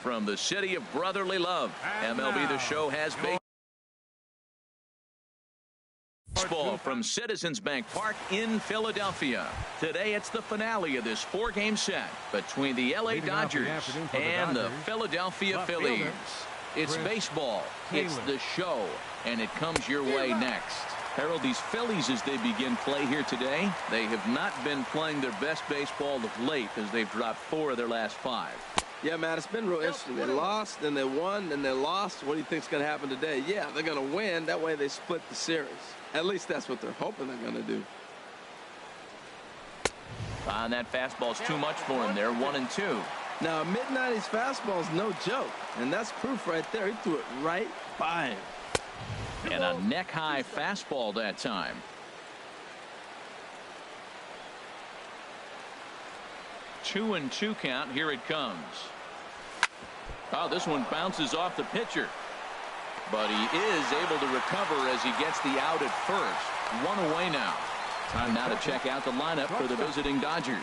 from the city of brotherly love. MLB The Show has baseball from Citizens Bank Park in Philadelphia. Today it's the finale of this 4-game set between the LA Dodgers and the Philadelphia Phillies. It's baseball, it's the show, and it comes your way next. Harold, these Phillies, as they begin play here today, they have not been playing their best baseball of late as they've dropped 4 of their last 5. Yeah, man, it's been real interesting. They lost, then they won, then they lost. What do you think's going to happen today? Yeah, they're going to win. That way they split the series. At least that's what they're hoping they're going to do. And that fastball's too much for him there, 1-2. Now, a mid-90s fastball is no joke, and that's proof right there. He threw it right by him. And a neck-high fastball that time. Two and 2 count. Here it comes. Oh, this one bounces off the pitcher. But he is able to recover as he gets the out at first. 1 away now. Time now to check out the lineup for the visiting Dodgers.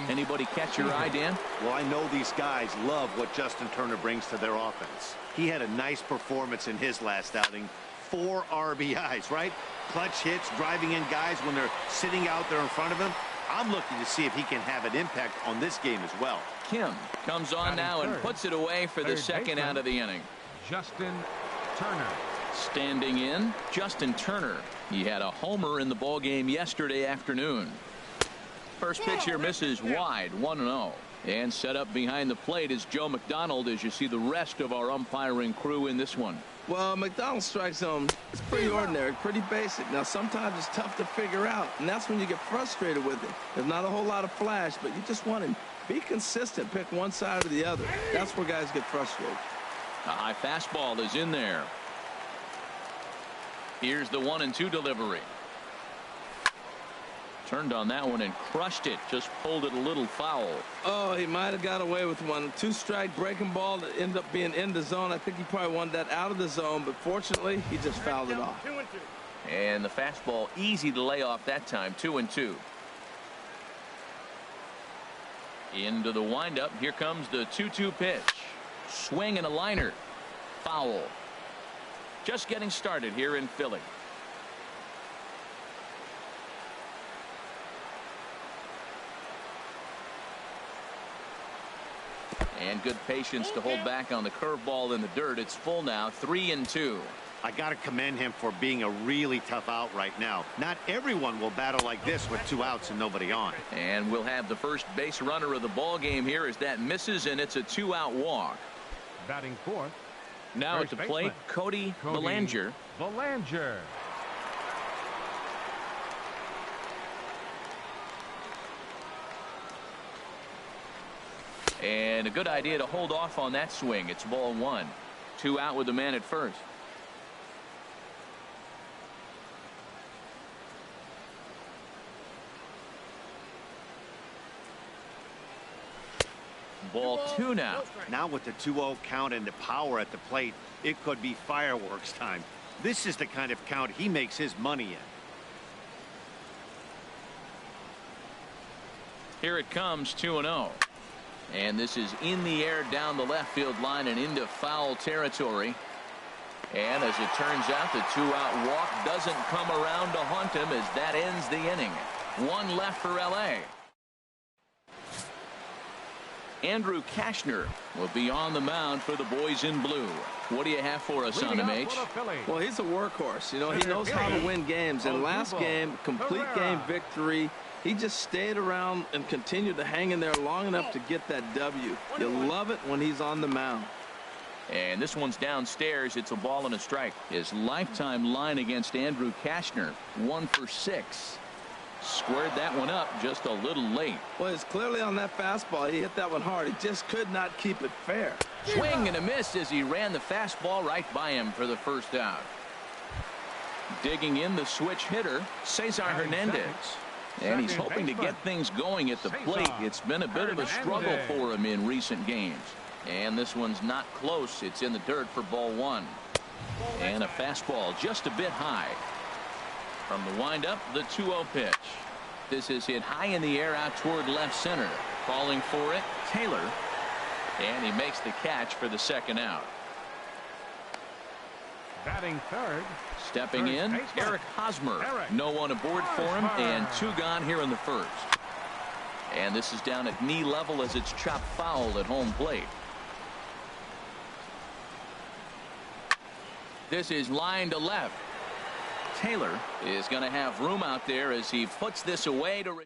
Anybody catch your eye, Dan? Well, I know these guys love what Justin Turner brings to their offense. He had a nice performance in his last outing. 4 RBIs, right? Clutch hits, driving in guys when they're sitting out there in front of him. I'm looking to see if he can have an impact on this game as well. Kim comes on now and puts it away for the second out of the inning. Justin Turner. Standing in, Justin Turner. He had a homer in the ball game yesterday afternoon. First pitch here misses wide, 1-0. And set up behind the plate is Joe McDonald as you see the rest of our umpiring crew in this one. Well, McDonald's strike zone is pretty ordinary, pretty basic. Now, sometimes it's tough to figure out, and that's when you get frustrated with it. There's not a whole lot of flash, but you just want to be consistent, pick one side or the other. That's where guys get frustrated. A high fastball is in there. Here's the 1-2 delivery. Turned on that one and crushed it. Just pulled it a little foul. Oh, he might have got away with one. 2-strike breaking ball that ended up being in the zone. I think he probably wanted that out of the zone, but fortunately, he just fouled it off. And the fastball easy to lay off that time. 2-2. Into the windup. Here comes the 2-2 pitch. Swing and a liner. Foul. Just getting started here in Philly. And good patience to hold back on the curveball in the dirt. It's full now, 3-2. I got to commend him for being a really tough out right now. Not everyone will battle like this with 2 outs and nobody on. And we'll have the first base runner of the ball game here as that misses, and it's a 2-out walk. Batting fourth. Now at the plate, Cody Bellinger. Bellinger. And a good idea to hold off on that swing. It's ball 1. 2 out with the man at first. Ball 2 now. Now with the 2-0 count and the power at the plate, it could be fireworks time. This is the kind of count he makes his money in. Here it comes, 2-0. And this is in the air down the left field line and into foul territory. And as it turns out, the 2-out walk doesn't come around to haunt him as that ends the inning. 1 left for LA. Andrew Kashner will be on the mound for the boys in blue. What do you have for us on him, H? Well, he's a workhorse. You know, he knows how to win games. And last game, complete game victory. He just stayed around and continued to hang in there long enough to get that W. You love it when he's on the mound. And this one's downstairs. It's a ball and a strike. His lifetime line against Andrew Kashner, 1 for 6. Squared that one up just a little late. Well, it's clearly on that fastball. He hit that one hard. He just could not keep it fair. Swing and a miss as he ran the fastball right by him for the first out. Digging in the switch hitter, Cesar Hernandez. And he's hoping to get things going at the plate. It's been a bit of a struggle for him in recent games. And this one's not close. It's in the dirt for ball 1. And a fastball just a bit high. From the windup, the 2-0 pitch. This is hit high in the air out toward left center. Calling for it, Taylor. And he makes the catch for the second out. Batting third. Stepping in, Eric Hosmer. No one aboard for him, and 2 gone here in the first. And this is down at knee level as it's chopped foul at home plate. This is line to left. Taylor is going to have room out there as he puts this away to.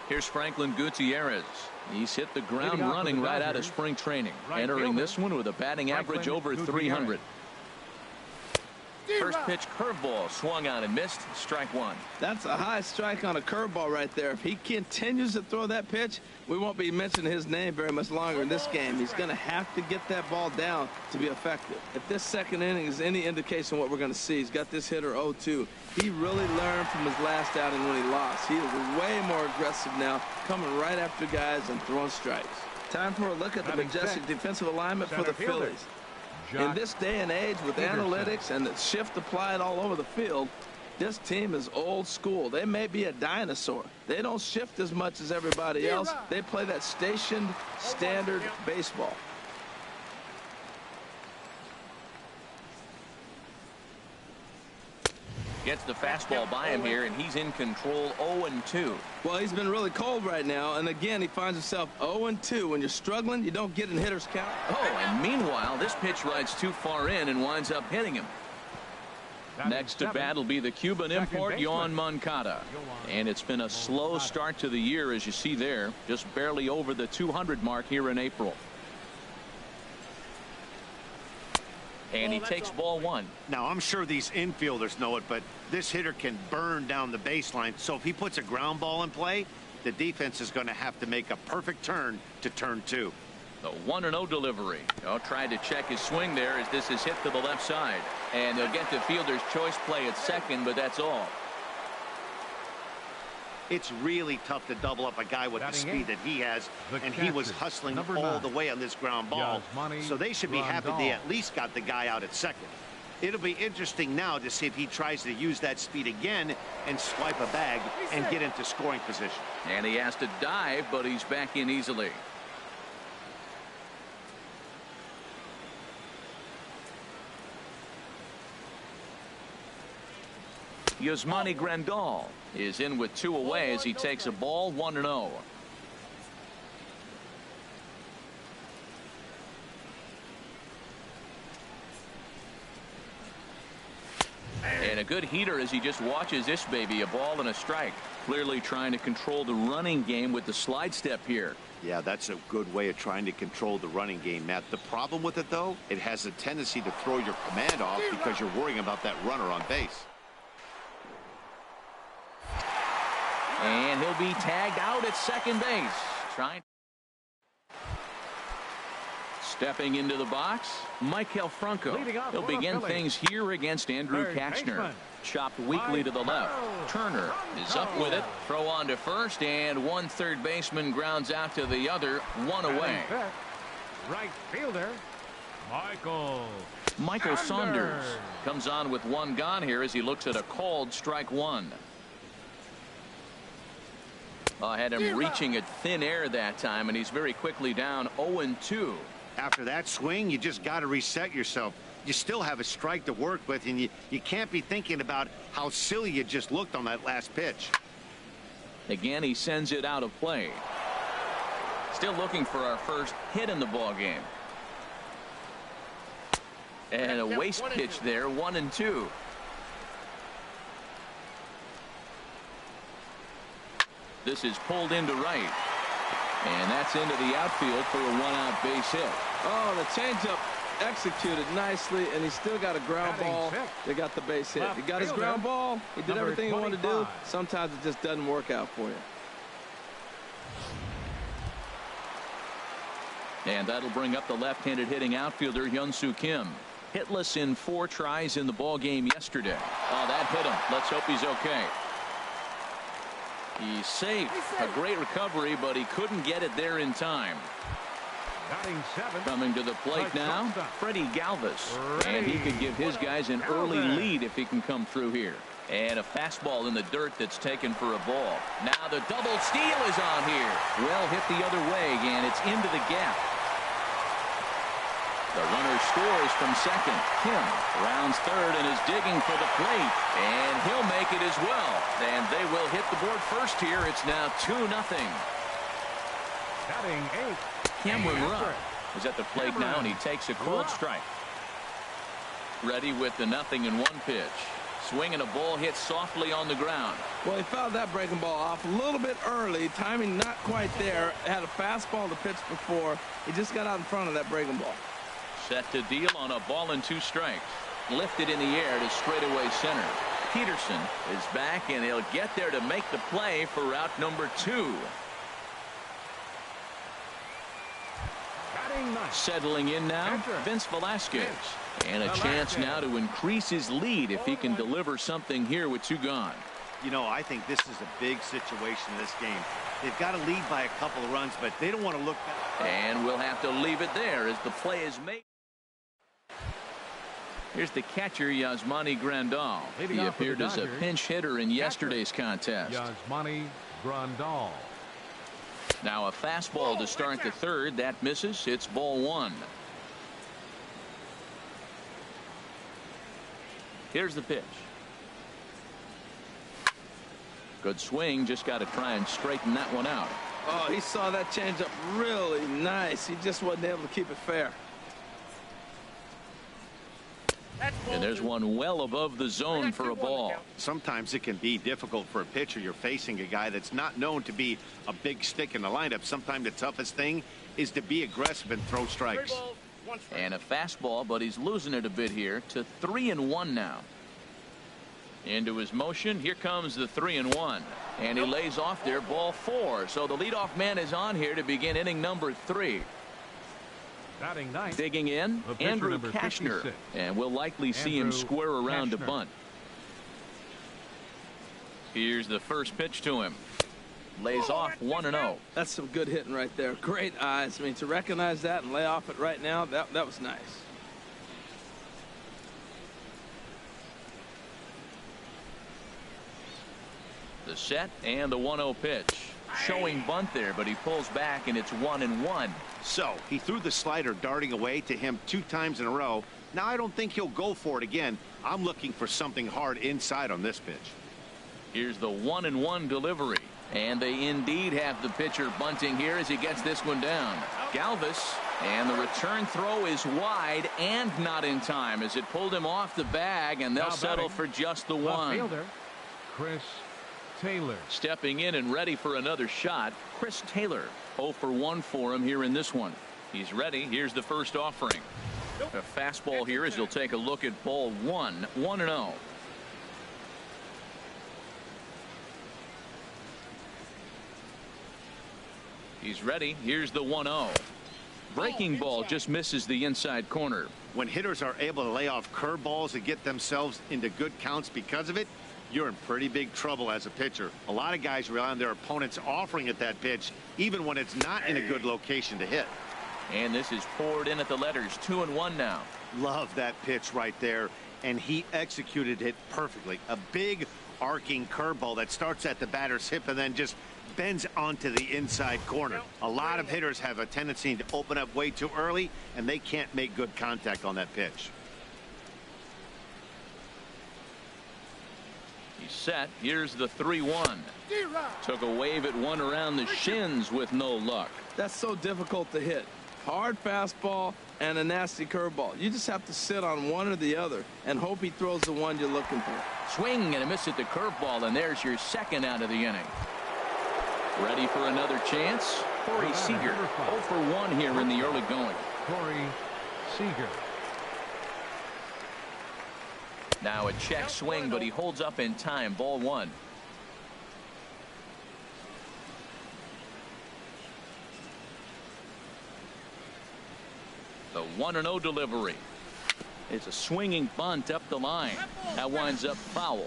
Here's Franklin Gutierrez. He's hit the ground running right out of spring training. Entering this one with a batting average over 300. First pitch curveball swung on and missed. Strike 1. That's a high strike on a curveball right there. If he continues to throw that pitch, we won't be mentioning his name very much longer in this game. He's going to have to get that ball down to be effective. If this second inning is any indication of what we're going to see, he's got this hitter 0-2. He really learned from his last outing when he lost. He is way more aggressive now, coming right after guys and throwing strikes. Time for a look at the majestic defensive alignment for the Phillies. In this day and age with analytics and the shift applied all over the field, this team is old school. They may be a dinosaur. They don't shift as much as everybody else. They play that stationed standard baseball. Gets the fastball by him here, and he's in control. 0-2. Well, he's been really cold right now, and again, he finds himself 0-2. When you're struggling, you don't get in hitter's count. Oh, and meanwhile, this pitch rides too far in and winds up hitting him. Next to bat will be the Cuban import, Yoan Moncada. And it's been a slow start to the year, as you see there. Just barely over the 200 mark here in April. And he takes ball 1. Now, I'm sure these infielders know it, but this hitter can burn down the baseline. So if he puts a ground ball in play, the defense is going to have to make a perfect turn to turn 2. The 1-0 delivery. Tried to check his swing there as this is hit to the left side. And they'll get the fielder's choice play at second, but that's all. It's really tough to double up a guy with the speed that he has, and he was hustling all the way on this ground ball. So they should be happy they at least got the guy out at second. It'll be interesting now to see if he tries to use that speed again and swipe a bag and get into scoring position. And he has to dive, but he's back in easily. Yasmani Grandal is in with 2 away as he takes a ball. 1-0. And a good heater as he just watches this baby. A ball and a strike. Clearly trying to control the running game with the slide step here. Yeah, that's a good way of trying to control the running game, Matt. The problem with it, though, it has a tendency to throw your command off because you're worrying about that runner on base. And he'll be tagged out at second base. Stepping into the box, Maikel Franco. He'll begin things here against Andrew Kachner. Chopped weakly to the left. Turner is up with it. Throw on to first, and one third baseman grounds out to the other. 1 away. Right fielder, Michael Saunders comes on with 1 gone here as he looks at a called strike 1. Had him reaching at thin air that time, and he's very quickly down 0-2. After that swing, you just got to reset yourself. You still have a strike to work with, and you can't be thinking about how silly you just looked on that last pitch. Again, he sends it out of play. Still looking for our first hit in the ball game. And a waste pitch there. 1-2. This is pulled into right. And that's into the outfield for a 1-out base hit. Oh, the changeup executed nicely, and he still got a ground ball. They got the base hit. He got his ground ball. He did everything he wanted to do. Sometimes it just doesn't work out for you. And that'll bring up the left-handed hitting outfielder Hyun-Soo Kim. Hitless in 4 tries in the ball game yesterday. Oh, that hit him. Let's hope he's okay. He's safe. A great recovery, but he couldn't get it there in time. Coming to the plate now, Freddie Galvis. And he could give his guys an early lead if he can come through here. And a fastball in the dirt that's taken for a ball. Now the double steal is on here. Well hit the other way, and it's into the gap. The runner scores from second. Kim rounds third and is digging for the plate. And he'll make it as well. And they will hit the board first here. It's now 2-0. Batting 8. Cameron Rupp is at the plate now, and he takes a cold strike. Ready with the 0-1 pitch. Swinging a ball hit softly on the ground. Well, he fouled that breaking ball off a little bit early. Timing not quite there. Had a fastball to pitch before. He just got out in front of that breaking ball. Set to deal on a ball and 2 strikes. Lifted in the air to straightaway center. Peterson is back, and he'll get there to make the play for route number 2. Batting 9. Settling in now, Vince Velasquez. And a chance now to increase his lead if he can deliver something here with 2 gone. You know, I think this is a big situation in this game. They've got to lead by a couple of runs, but they don't want to look back. And we'll have to leave it there as the play is made. Here's the catcher, Yasmani Grandal. He appeared as a pinch hitter in yesterday's contest. Yasmani Grandal. Now a fastball to start the third. That misses. It's ball 1. Here's the pitch. Good swing. Just got to try and straighten that one out. Oh, he saw that changeup really nice. He just wasn't able to keep it fair. And there's one well above the zone for a ball. Sometimes it can be difficult for a pitcher. You're facing a guy that's not known to be a big stick in the lineup. Sometimes the toughest thing is to be aggressive and throw strikes. And a fastball, but he's losing it a bit here to 3-1 now. Into his motion. Here comes the 3-1. And he lays off there, ball 4. So the leadoff man is on here to begin inning number 3. Batting 9. Digging in, Andrew Kashner. And we'll likely see him square around to bunt. Here's the first pitch to him. Lays off 1-0. That's some good hitting right there. Great eyes. I mean, to recognize that and lay off it right now, that was nice. The set and the 1-0 pitch. Showing bunt there, but he pulls back, and it's 1-1. So he threw the slider darting away to him 2 times in a row. Now I don't think he'll go for it again. I'm looking for something hard inside on this pitch. Here's the 1-1 delivery. And they indeed have the pitcher bunting here as he gets this one down. Galvis, and the return throw is wide and not in time as it pulled him off the bag, and they'll settle for just the 1. Fielder, Chris Taylor. Stepping in and ready for another shot, Chris Taylor. 0 for 1 for him here in this one. He's ready. Here's the first offering. A fastball here as he'll take a look at ball 1. 1-0. He's ready. Here's the 1-0. Breaking ball just misses the inside corner. When hitters are able to lay off curveballs and get themselves into good counts because of it, you're in pretty big trouble as a pitcher. A lot of guys rely on their opponents offering at that pitch, even when it's not in a good location to hit. And this is poured in at the letters. 2-1 now. Love that pitch right there, and he executed it perfectly. A big arcing curveball that starts at the batter's hip and then just bends onto the inside corner. A lot of hitters have a tendency to open up way too early, and they can't make good contact on that pitch. He's set. Here's the 3-1. Took a wave at one around the shins with no luck. That's so difficult to hit. Hard fastball and a nasty curveball. You just have to sit on one or the other and hope he throws the one you're looking for. Swing and a miss at the curveball, and there's your second out of the inning. Ready for another chance? Corey Seager. 0 for 1 here in the early going. Corey Seager. Now a check swing, but he holds up in time. Ball 1. The 1-0 delivery. It's a swinging bunt up the line. That winds up foul.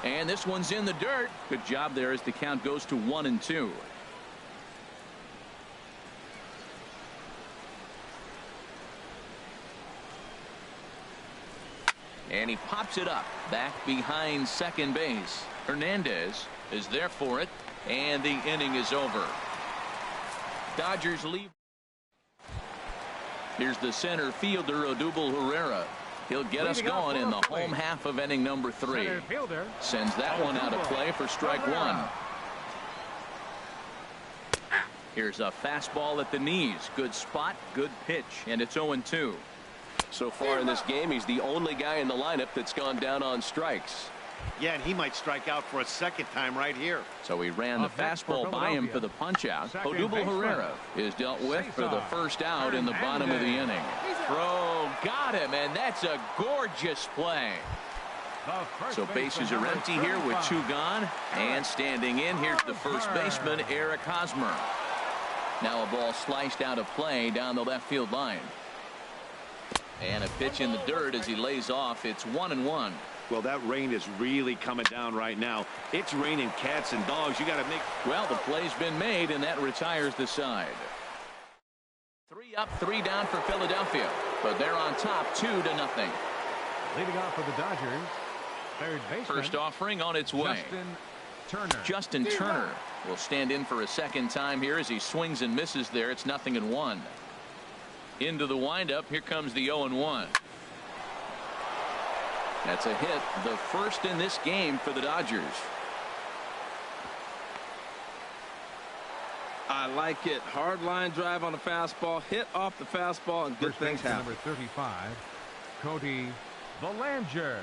And this one's in the dirt. Good job there as the count goes to 1-2. And he pops it up back behind second base. Hernandez is there for it, and the inning is over. Dodgers leave. Here's the center fielder, Odubel Herrera. He'll get us going in the home half of inning number 3. Sends that one out of play for strike 1. Here's a fastball at the knees. Good spot, good pitch, and it's 0-2. So far in this game, he's the only guy in the lineup that's gone down on strikes. Yeah, and he might strike out for a second time right here. So he ran the fastball by him for the punch out. Odubel Herrera is dealt with for the first out in the bottom of the inning. Throw got him, and that's a gorgeous play. So bases are empty here with 2 gone, and standing in, here's the first baseman, Eric Hosmer. Now a ball sliced out of play down the left field line. And a pitch in the dirt as he lays off. It's 1-1. Well, that rain is really coming down right now. It's raining cats and dogs. You got to make. Well, the play's been made, and that retires the side. 3 up, 3 down for Philadelphia, but they're on top 2-0. Leading off for the Dodgers, third baseman. First offering on its way. Justin Turner will stand in for a second time here as he swings and misses there. It's 0-1. Into the windup. Here comes the 0-1. That's a hit, the first in this game for the Dodgers. I like it. Hard line drive on the fastball, hit off the fastball, and good things happen. Number 35, Cody Bellinger.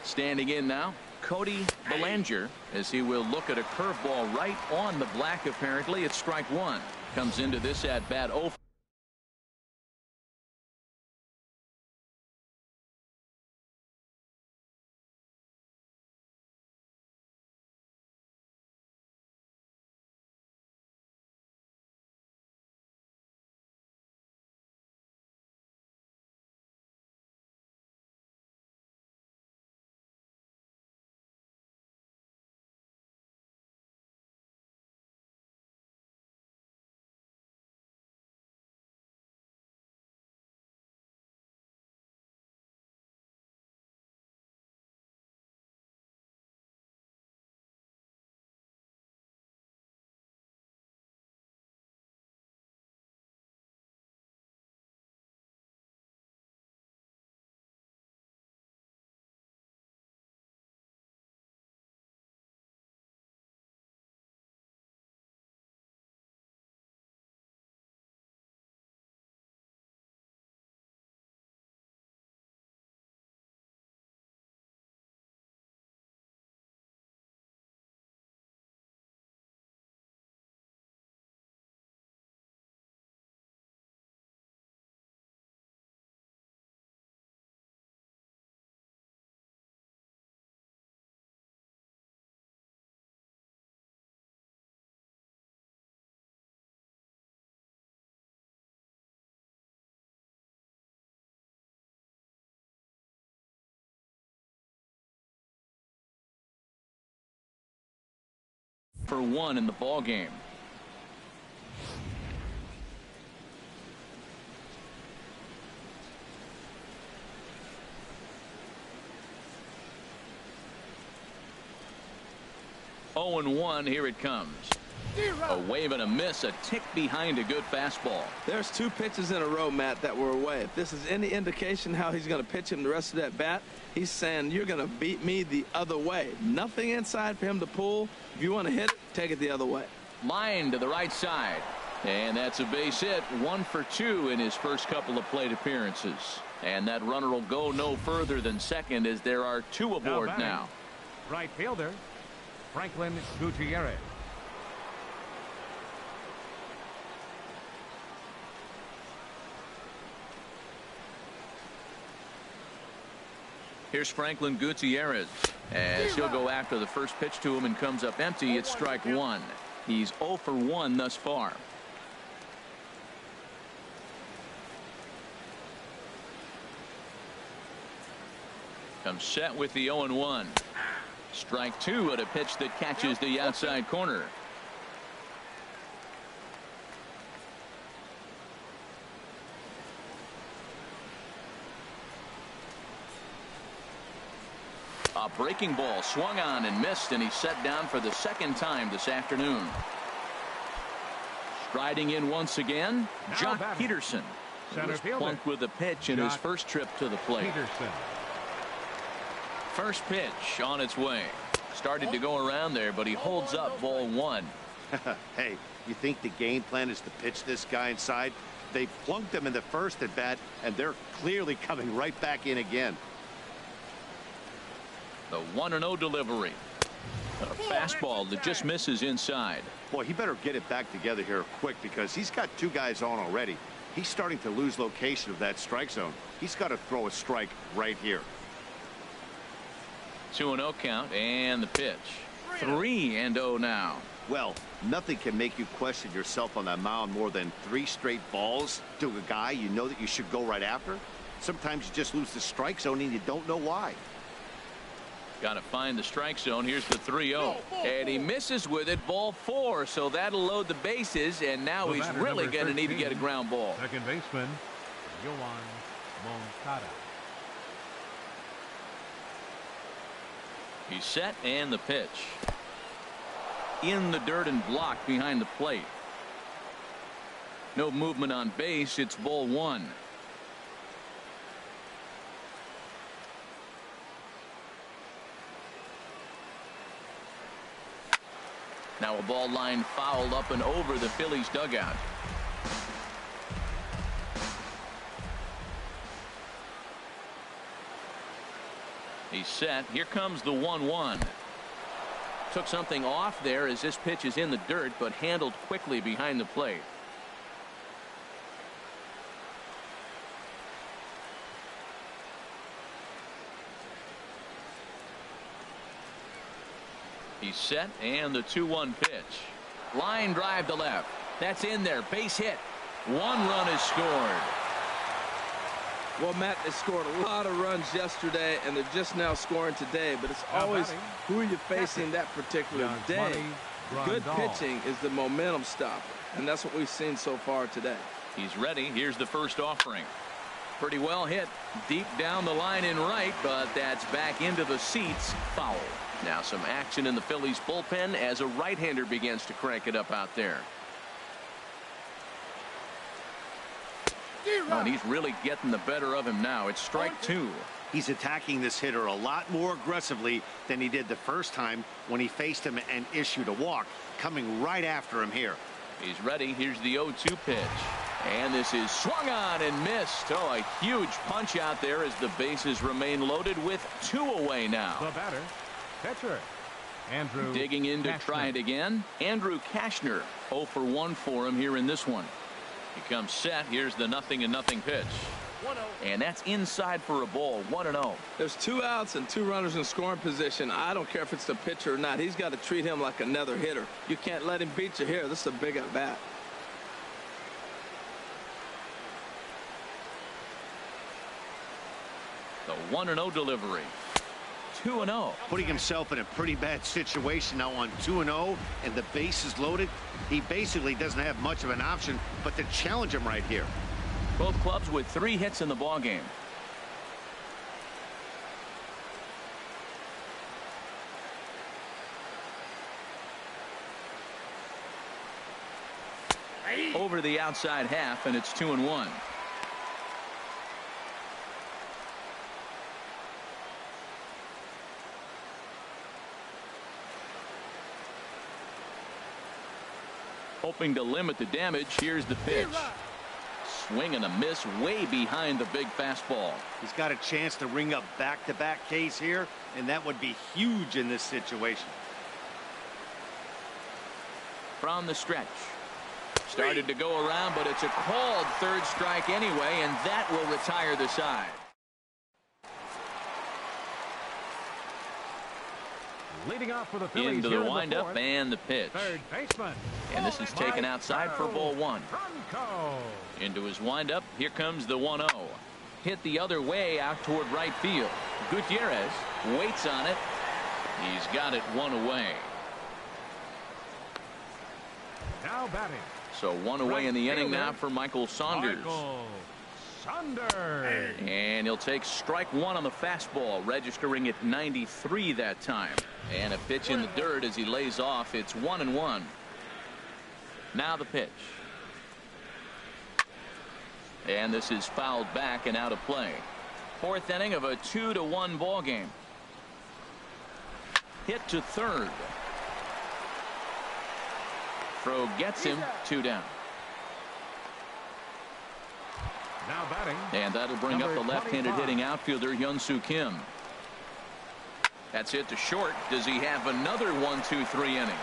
Standing in now, Cody Bellinger, as he will look at a curveball right on the black. Apparently, it's strike 1. Comes into this at bat 0. for 1 in the ball game. Oh and 1. Here it comes. A wave and a miss, a tick behind a good fastball. There's 2 pitches in a row, Matt, that were away. If this is any indication how he's going to pitch him the rest of that bat, he's saying you're going to beat me the other way. Nothing inside for him to pull. If you want to hit it, take it the other way. Line to the right side. And that's a base hit. 1 for 2 in his first couple of plate appearances. And that runner will go no further than second as there are 2 aboard now. Right fielder, Franklin Gutierrez. Here's Franklin Gutierrez as he'll go after the first pitch to him and comes up empty. It's strike 1. He's 0 for 1 thus far. Comes set with the 0 and 1. Strike 2 at a pitch that catches the outside corner. A breaking ball swung on and missed, and he's set down for the second time this afternoon. Striding in once again, Jock Peterson. He was plunked with a pitch in his first trip to the plate. First pitch on its way. Started to go around there, but he holds up ball 1. Hey, you think the game plan is to pitch this guy inside? They plunked him in the first at bat, and they're clearly coming right back in again. The 1-0 delivery. A fastball that just misses inside. Boy, he better get it back together here quick because he's got 2 guys on already. He's starting to lose location of that strike zone. He's got to throw a strike right here. 2-0 count and the pitch. 3-0 now. Well, nothing can make you question yourself on that mound more than 3 straight balls to a guy you know that you should go right after. Sometimes you just lose the strike zone and you don't know why. Got to find the strike zone. Here's the 3-0. And he misses with it. Ball 4. So that'll load the bases. And now he's really going to need to get a ground ball. Second baseman, Yohan Moncada. He's set and the pitch. In the dirt and blocked behind the plate. No movement on base. It's ball 1. Now a ball line fouled up and over the Phillies dugout. He's set. Here comes the 1-1. Took something off there as this pitch is in the dirt, but handled quickly behind the plate. He's set and the 2-1 pitch. Line drive to left. That's in there. Base hit. 1 run is scored. Well, Matt, they scored a lot of runs yesterday, and they're just now scoring today. But it's always who are you facing that particular day. Good pitching is the momentum stopper, and that's what we've seen so far today. He's ready. Here's the first offering. Pretty well hit deep down the line in right, but that's back into the seats. Foul. Now some action in the Phillies bullpen as a right-hander begins to crank it up out there. Oh, and he's really getting the better of him now. It's strike 2. He's attacking this hitter a lot more aggressively than he did the first time when he faced him and issued a walk. Coming right after him here. He's ready. Here's the 0-2 pitch. And this is swung on and missed. Oh, a huge punch out there as the bases remain loaded with 2 away now. The batter, pitcher, Andrew digging in to Cashner. try it again. Andrew Cashner, 0 for 1 for him here in this one. He comes set. Here's the 0-0 pitch. And that's inside for a ball. 1-0. There's 2 outs and 2 runners in scoring position. I don't care if it's the pitcher or not. He's got to treat him like another hitter. You can't let him beat you here. This is a big at bat. The 1-0 delivery. 2-0. Putting himself in a pretty bad situation now on 2-0, and the base is loaded. He basically doesn't have much of an option but to challenge him right here. Both clubs with 3 hits in the ball game. Over the outside half, and it's 2-1. Hoping to limit the damage. Here's the pitch. Swing and a miss way behind the big fastball. He's got a chance to ring up back-to-back Ks here, and that would be huge in this situation. From the stretch. Started to go around, but it's a called third strike anyway, and that will retire the side. Leading off for the Phillies into here the in windup fourth, and the pitch. third baseman. And this is taken outside for ball 1. Franco. Into his windup. Here comes the 1-0. Hit the other way out toward right field. Gutierrez waits on it. He's got it 1 away. Now batting. So 1 away in the inning now for Michael Saunders. Michael Saunders. And he'll take strike 1 on the fastball, registering at 93 that time. And a pitch in the dirt as he lays off. It's 1-1. Now the pitch. And this is fouled back and out of play. 4th inning of a 2-1 ball game. Hit to third. Throw gets him 2 down. Now batting. And that'll bring up the left-handed hitting outfielder Hyun-Soo Kim. That's hit to short. Does he have another 1-2-3 inning?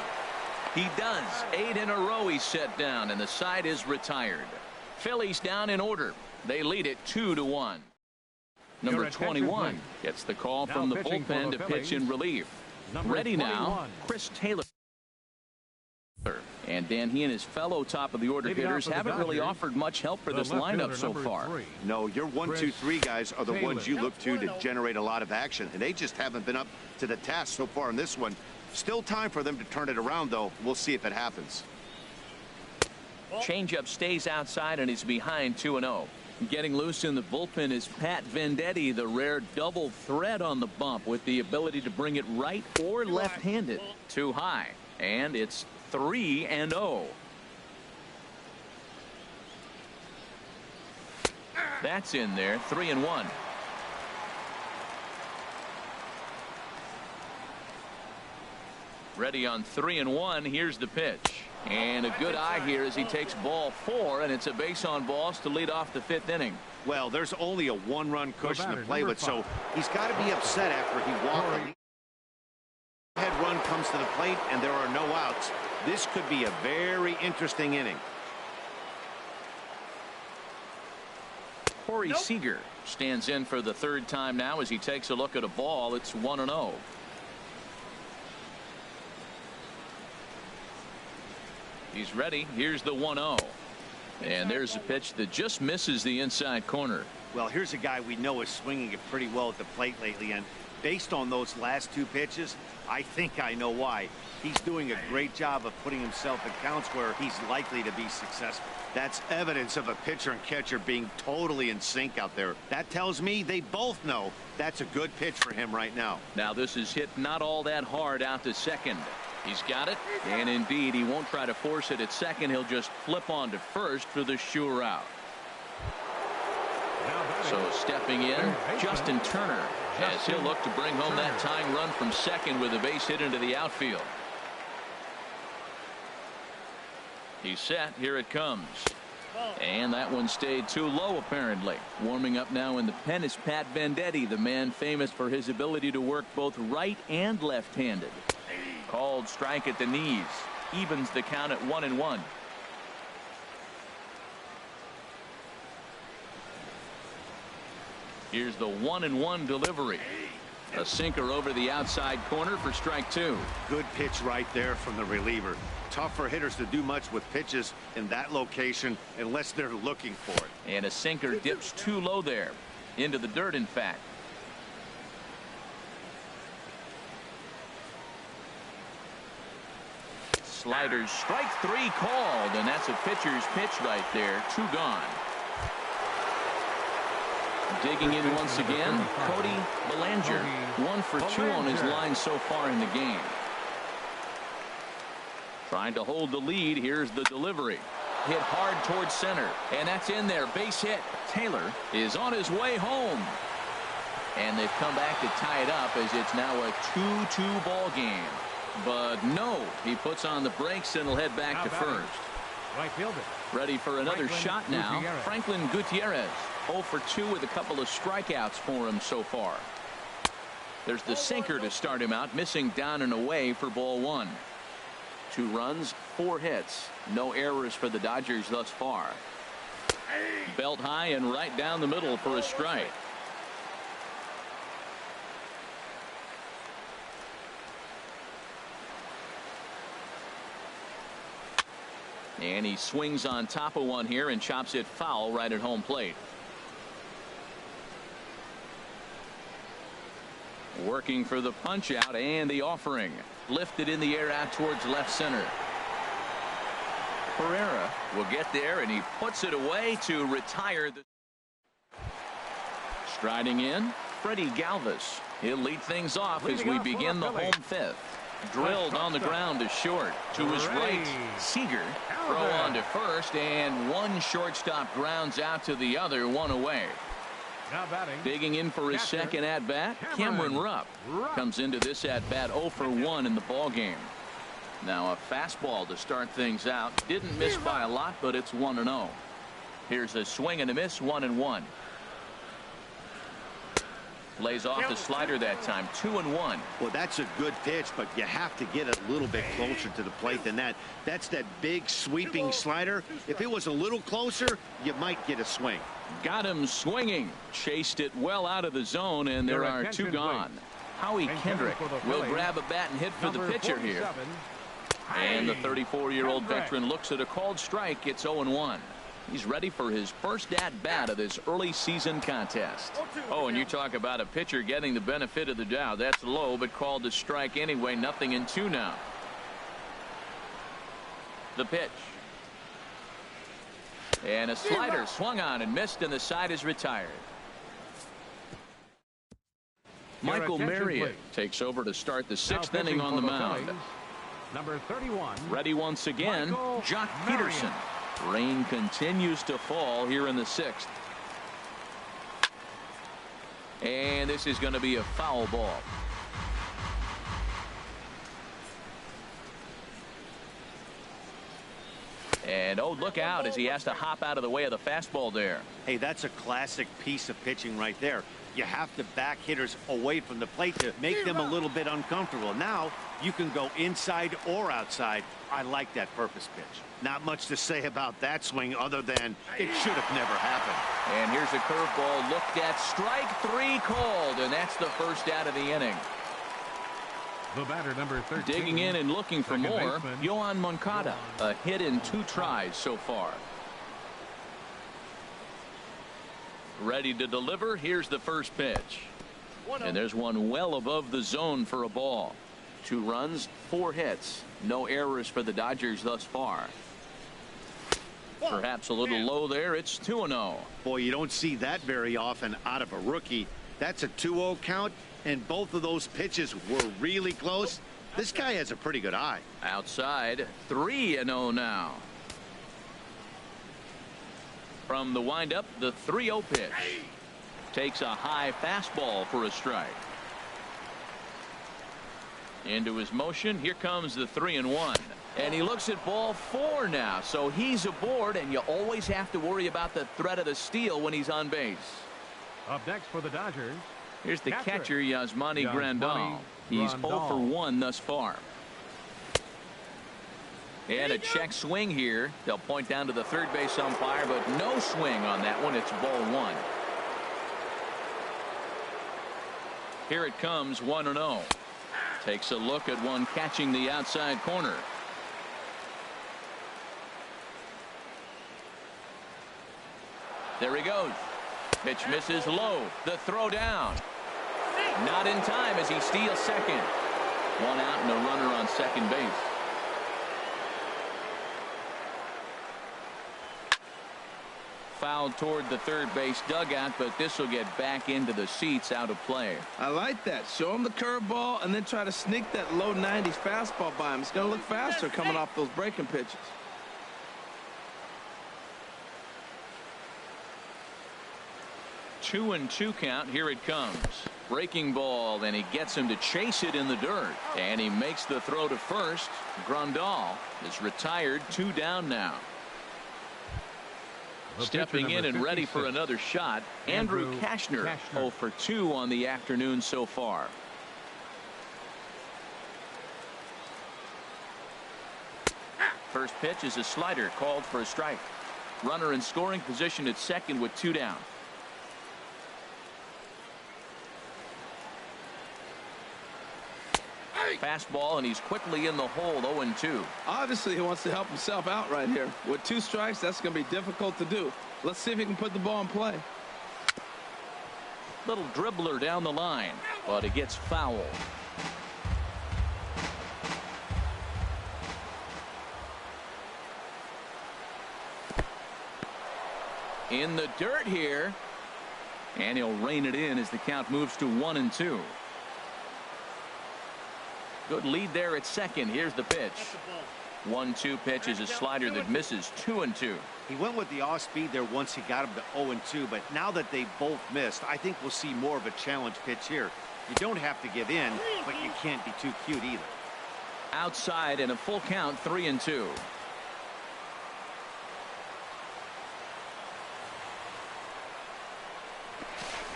He does. 8 in a row he's set down, and the side is retired. Phillies down in order. They lead it 2-1. Number 21 gets the call from the bullpen to pitch in relief. Ready now, Chris Taylor. And Dan, he and his fellow top of the order hitters haven't really offered much help for this lineup so far. No, your 1, 2, 3 guys are the ones you look to generate a lot of action, and they just haven't been up to the task so far in this one. Still time for them to turn it around, though. We'll see if it happens. Changeup stays outside and he's behind 2-0. Getting loose in the bullpen is Pat Venditti, the rare double threat on the bump with the ability to bring it right or left-handed. Too high, and it's 3-0. That's in there. 3-1. Ready on 3-1. Here's the pitch. And a good eye here as he takes ball 4, and it's a base on balls to lead off the 5th inning. Well, there's only a 1-run cushion to play with, so he's got to be upset after he walked. The head run comes to the plate, and there are no outs. This could be a very interesting inning. Corey Seager stands in for the 3rd time now as he takes a look at a ball. It's 1-0. He's ready. Here's the 1-0. And there's a pitch that just misses the inside corner. Well, here's a guy we know is swinging it pretty well at the plate lately, and based on those last 2 pitches, I think I know why. He's doing a great job of putting himself in counts where he's likely to be successful. That's evidence of a pitcher and catcher being totally in sync out there. That tells me they both know that's a good pitch for him right now. Now this is hit not all that hard out to second. He's got it, and indeed he won't try to force it at second. He'll just flip on to first for the sure out. So stepping in, Justin Turner, as he'll look to bring home that tying run from second with a base hit into the outfield. He's set. Here it comes. And that one stayed too low, apparently. Warming up now in the pen is Pat Venditti, the man famous for his ability to work both right and left-handed. Called strike at the knees. Evens the count at 1-1. Here's the 1-1 delivery. A sinker over the outside corner for strike 2. Good pitch right there from the reliever. Tough for hitters to do much with pitches in that location unless they're looking for it. And a sinker dips too low there. Into the dirt, in fact. Sliders, strike 3 called, and that's a pitcher's pitch right there. 2 gone. Digging in once again, Cody Bellinger. 1 for 2 on his line so far in the game. Trying to hold the lead. Here's the delivery. Hit hard towards center, and that's in there. Base hit. Taylor is on his way home. And they've come back to tie it up as it's now a 2-2 ball game. But no, he puts on the brakes and will head back to first. Right fielder. Ready for another shot now. Franklin Gutierrez. 0 for 2 with a couple of strikeouts for him so far. There's the sinker to start him out, missing down and away for ball 1. 2 runs, 4 hits. No errors for the Dodgers thus far. Belt high and right down the middle for a strike. And he swings on top of one here and chops it foul right at home plate. Working for the punch out and the offering. Lifted in the air out towards left center. Pereira will get there, and he puts it away to retire. Striding in, Freddie Galvis. He'll lead things off as we begin the home 5th. Drilled on the ground to short. To his right, Seager. Throw on to first, and one shortstop grounds out to the other, 1 away. Digging in for his second at-bat, Cameron Rupp comes into this at-bat 0 for 1 in the ball game. Now a fastball to start things out. Didn't miss by a lot, but it's 1-0. Here's a swing and a miss, 1-1. Lays off the slider that time, 2-1. Well, that's a good pitch, but you have to get a little bit closer to the plate than that. That's that big sweeping slider. If it was a little closer, you might get a swing. Got him swinging. Chased it well out of the zone, and there are 2 gone. Howie Kendrick will grab a bat and hit for the pitcher here. And the 34-year-old veteran looks at a called strike. It's 0-1. He's ready for his first at-bat of this early season contest. Oh, and you talk about a pitcher getting the benefit of the doubt. That's low, but called to strike anyway. 0-2 now. The pitch. And a slider swung on and missed, and the side is retired. Michael Marriott takes over to start the 6th inning on the mound. Number 31. Ready once again, Jock Peterson. Rain continues to fall here in the 6th. And this is going to be a foul ball. And oh, look out as he has to hop out of the way of the fastball there. Hey, that's a classic piece of pitching right there. You have to back hitters away from the plate to make them a little bit uncomfortable. Now you can go inside or outside. I like that purpose pitch. Not much to say about that swing other than it should have never happened. And here's a curveball looked at. Strike 3 called, and that's the first out of the inning. The batter, number 13. Digging in and looking for more, Yohan Moncada. A hit in 2 tries so far. Ready to deliver. Here's the first pitch. And there's one well above the zone for a ball. 2 runs, 4 hits. No errors for the Dodgers thus far. Perhaps a little low there. It's 2-0. Boy, you don't see that very often out of a rookie. That's a 2-0 count, and both of those pitches were really close. This guy has a pretty good eye. Outside, 3-0 now. From the windup, the 3-0 pitch. Takes a high fastball for a strike. Into his motion. Here comes the 3-1. And he looks at ball 4 now. So he's aboard, and you always have to worry about the threat of the steal when he's on base. Up next for the Dodgers. Here's the catcher, Yasmani Grandal. He's 0 for 1 thus far. And a check swing here. They'll point down to the third base umpire, but no swing on that one. It's ball 1. Here it comes, 1-0. Takes a look at one catching the outside corner. There he goes. Pitch misses low. The throw down. Not in time as he steals second. 1 out and a runner on second base. foul toward the third base dugout, but this will get back into the seats, out of play. I like that. Show him the curveball and then try to sneak that low 90s fastball by him. It's going to look faster coming off those breaking pitches. 2-2 count. Here it comes. Breaking ball, and he gets him to chase it in the dirt. And he makes the throw to first. Grandal is retired. 2 down now. Stepping in and ready for another shot, Andrew Kashner. 0 for 2 on the afternoon so far. First pitch is a slider called for a strike. Runner in scoring position at second with 2 down. Fastball, and he's quickly in the hole. 0-2. Obviously, he wants to help himself out right here. With 2 strikes, that's going to be difficult to do. Let's see if he can put the ball in play. Little dribbler down the line, but it gets foul. In the dirt here, and he'll rein it in as the count moves to 1-2. Good lead there at second. Here's the pitch. 1-2 pitch is a slider that misses. 2-2. He went with the off speed there once he got him to 0-2, but now that they both missed, I think we'll see more of a challenge pitch here. You don't have to give in, but you can't be too cute either. Outside and a full count. 3-2.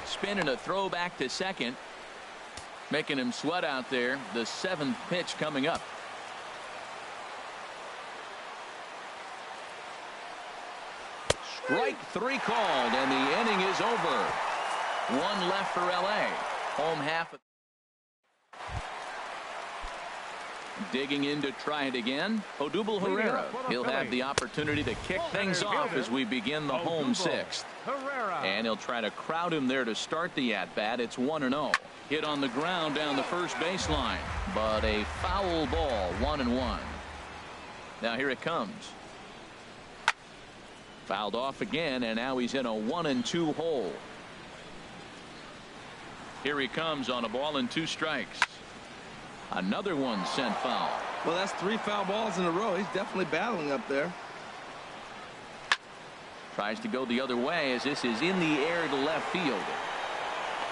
Spin and a throw back to second. Making him sweat out there. The 7th pitch coming up. Strike 3 called, and the inning is over. 1 left for LA. Home half. Digging in to try it again. Odubel Herrera. He'll have the opportunity to kick things off as we begin the home 6th. And he'll try to crowd him there to start the at-bat. It's 1-0. Hit on the ground down the first baseline, but a foul ball. 1-1. Now here it comes. Fouled off again, and now he's in a 1-2 hole. Here he comes on a ball and 2 strikes. Another one sent foul. Well, that's 3 foul balls in a row. He's definitely battling up there. Tries to go the other way as this is in the air to left field.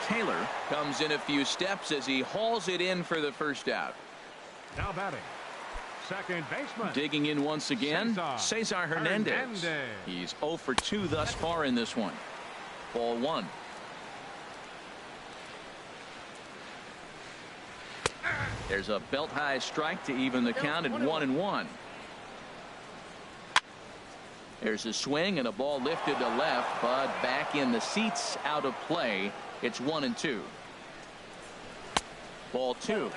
Taylor comes in a few steps as he hauls it in for the first out. Now batting, second baseman. Digging in once again, Cesar Hernandez. He's 0 for 2 thus far in this one. Ball 1. There's a belt high strike to even the count at 1-1. There's a swing and a ball lifted to left, but back in the seats, out of play. It's 1-2. Ball 2.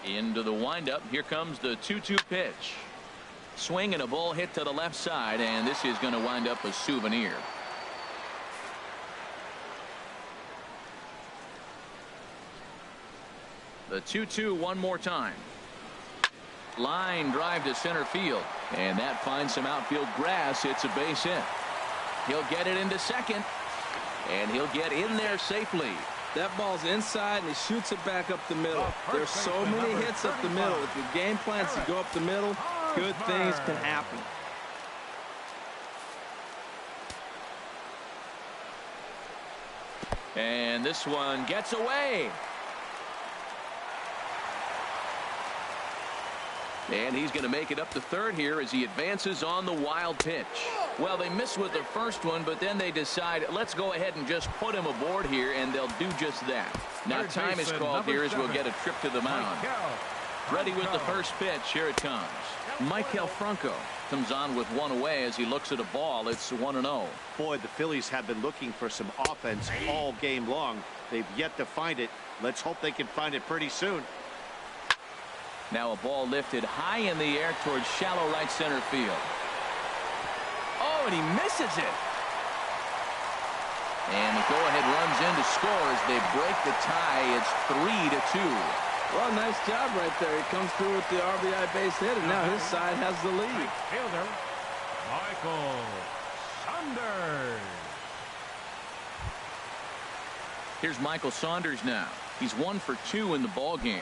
Into the windup. Here comes the 2-2 pitch. Swing and a ball hit to the left side, and this is going to wind up a souvenir. The 2-2 one more time. Line drive to center field, and that finds some outfield grass. It's a base hit. He'll get it into second, and he'll get in there safely. That ball's inside, and he shoots it back up the middle. There's so many hits up the middle. If your game plans to go up the middle, good things can happen. And this one gets away. And he's going to make it up to third here as he advances on the wild pitch. Well, they missed with the first one, but then they decide, let's go ahead and just put him aboard here, and they'll do just that. Now time is called here as we'll get a trip to the mound. Ready with the first pitch. Here it comes. Maikel Franco comes on with one away as he looks at a ball. It's 1-0. Boy, the Phillies have been looking for some offense all game long. They've yet to find it. Let's hope they can find it pretty soon. Now a ball lifted high in the air towards shallow right center field. Oh, and he misses it. And the go-ahead runs in to score as they break the tie. It's 3-2. Well, nice job right there. He comes through with the RBI base hit, and now his side has the lead. Right fielder, Michael Saunders. Here's Michael Saunders now. He's 1 for 2 in the ball game.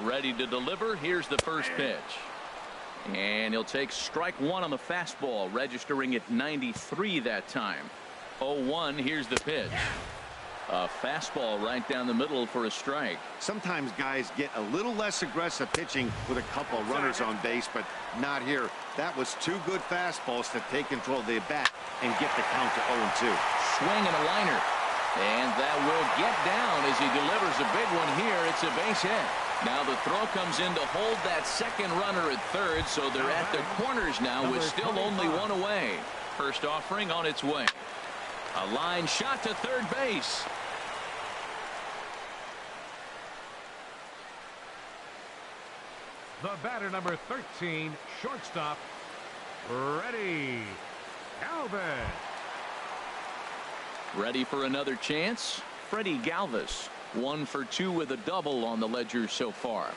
Ready to deliver. Here's the first pitch. And he'll take strike 1 on the fastball, registering at 93 that time. 0-1. Here's the pitch. A fastball right down the middle for a strike. Sometimes guys get a little less aggressive pitching with a couple of runners on base, but not here. That was 2 good fastballs to take control of the bat and get the count to 0-2. Swing and a liner. And that will get down as he delivers a big one here. It's a base hit. Now the throw comes in to hold that second runner at third, so they're at the corners now with still only 1 away. First offering on its way. A line shot to third base. The batter, number 13, shortstop, Freddie Galvis. Ready for another chance? Freddie Galvis, 1 for 2 with a double on the ledger so far.